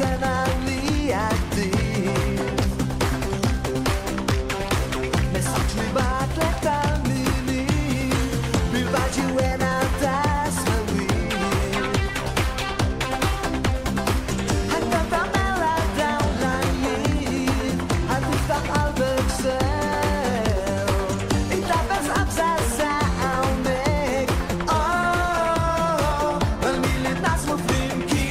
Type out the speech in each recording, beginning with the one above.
sena li a dir. Messaggio mi batte talmini, più baci e na testa li. Andata mela down la hier, had ik dat albert zelf. Ik dacht best abzijds aan mij. Oh, een miljoen naast mijn vriendje.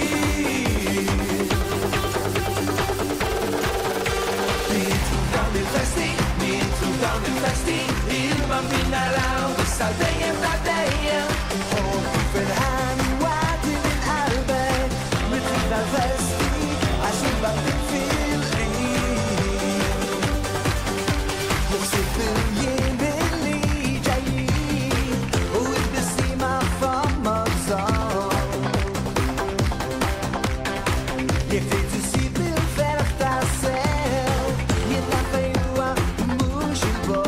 Il bambino all'auto salteia e flateia. Oh, per anni guardi in albe, metti dal vesti, a sciubati fili. Nog zitten je belli, jai, hoe ik bestima van mijn zon. Je weet dus je wil verder dat zelf, je laat bij jou aan moest je bo.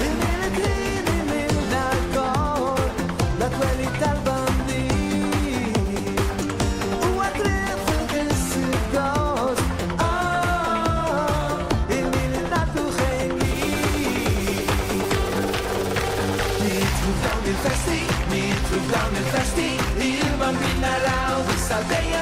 In het leven in naar kort, la qualità al bambino. Hoe atrevig is het goos, oh, in het naartoe geen lief. Niet terug dan in festi, niet terug dan in festi. Il bambino all'auto salteia